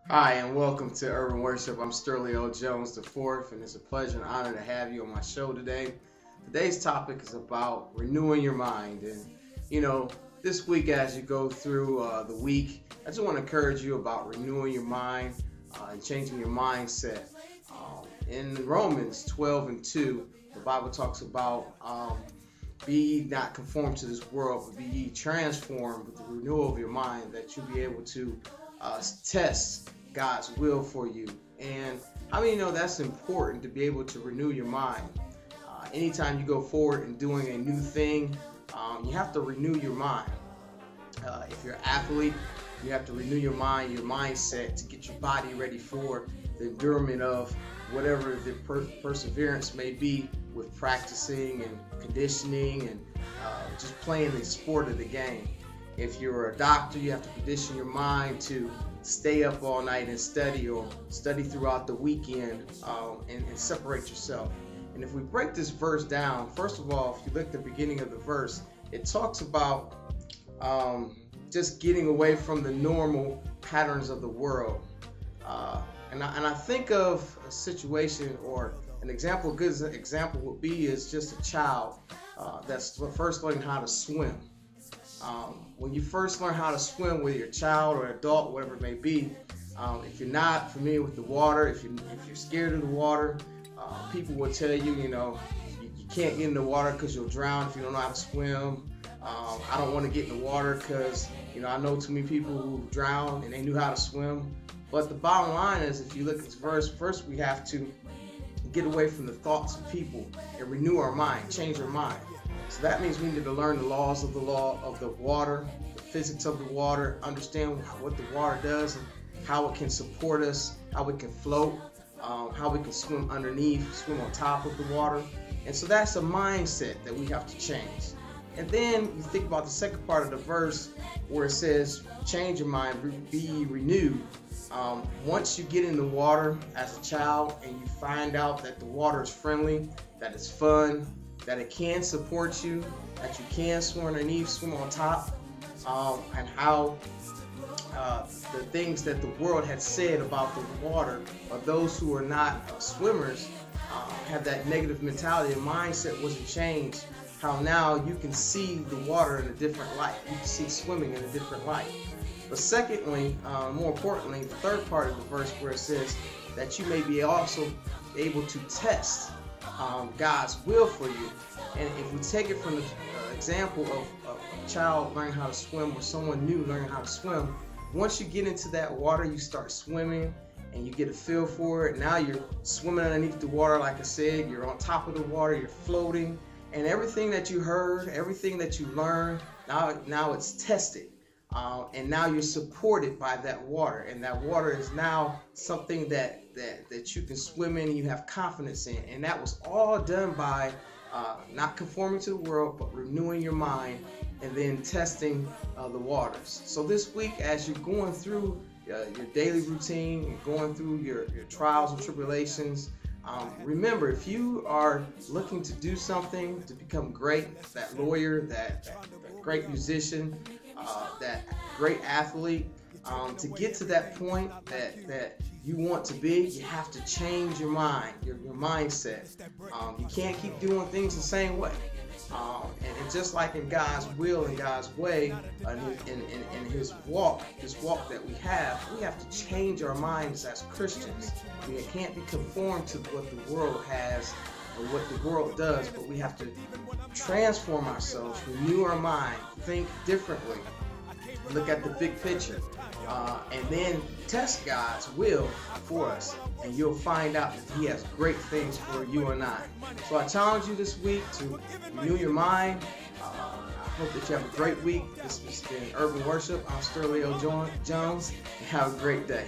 Hi, and welcome to Urban Worship. I'm Sterling L. Jones IV, and it's a pleasure and honor to have you on my show today. Today's topic is about renewing your mind. And, you know, this week as you go through the week, I just want to encourage you about renewing your mind and changing your mindset. In Romans 12:2, the Bible talks about be ye not conformed to this world, but be ye transformed with the renewal of your mind, that you'll be able to test God's will for you. And how many know that's important to be able to renew your mind? Anytime you go forward in doing a new thing, you have to renew your mind. If you're an athlete, you have to renew your mind, your mindset to get your body ready for the endurance of whatever the perseverance may be with practicing and conditioning and just playing the sport of the game. If you're a doctor, you have to condition your mind to stay up all night and study, or study throughout the weekend and separate yourself. And if we break this verse down, first of all, if you look at the beginning of the verse, it talks about just getting away from the normal patterns of the world. And I think of a situation, or an example, a good example would be is just a child that's first learning how to swim. When you first learn how to swim with your child or adult, whatever it may be, if you're not familiar with the water, if you're scared of the water, people will tell you, you can't get in the water because you'll drown if you don't know how to swim. I don't want to get in the water because, I know too many people who drowned and they knew how to swim. But the bottom line is, if you look at this verse, first we have to get away from the thoughts of people and renew our mind, change our mind. So that means we need to learn the laws of the water, the physics of the water, understand what the water does and how it can support us, how it can float, how we can swim underneath, swim on top of the water. And so that's a mindset that we have to change. And then you think about the second part of the verse where it says, change your mind, be renewed. Once you get in the water as a child and you find out that the water is friendly, that it's fun, that it can support you, that you can swim underneath, swim on top, and how the things that the world had said about the water, or those who are not swimmers, have that negative mentality and mindset wasn't changed. How now you can see the water in a different light. You can see swimming in a different light. But secondly, more importantly, the third part of the verse where it says that you may be also able to test God's will for you. And if we take it from the example of a child learning how to swim, or someone new learning how to swim, once you get into that water, you start swimming and you get a feel for it. Now you're swimming underneath the water, like I said, you're on top of the water, you're floating, and everything that you heard, everything that you learned, now it's tested. And now you're supported by that water, and that water is now something that you can swim in and you have confidence in. And that was all done by not conforming to the world, but renewing your mind and then testing the waters. So this week, as you're going through your daily routine, going through your trials and tribulations, remember, if you are looking to do something to become great, that lawyer, that great musician, that great athlete, to get to that point that you want to be, you have to change your mind, your mindset. You can't keep doing things the same way. And just like in God's will and God's way, in His walk that we have to change our minds as Christians. We can't be conformed to what the world has or what the world does, but we have to transform ourselves, renew our mind, think differently, look at the big picture, and then test God's will for us, and you'll find out that He has great things for you and I. So I challenge you this week to renew your mind. I hope that you have a great week. This has been Urban Worship. I'm Sterling L. Jones, and have a great day.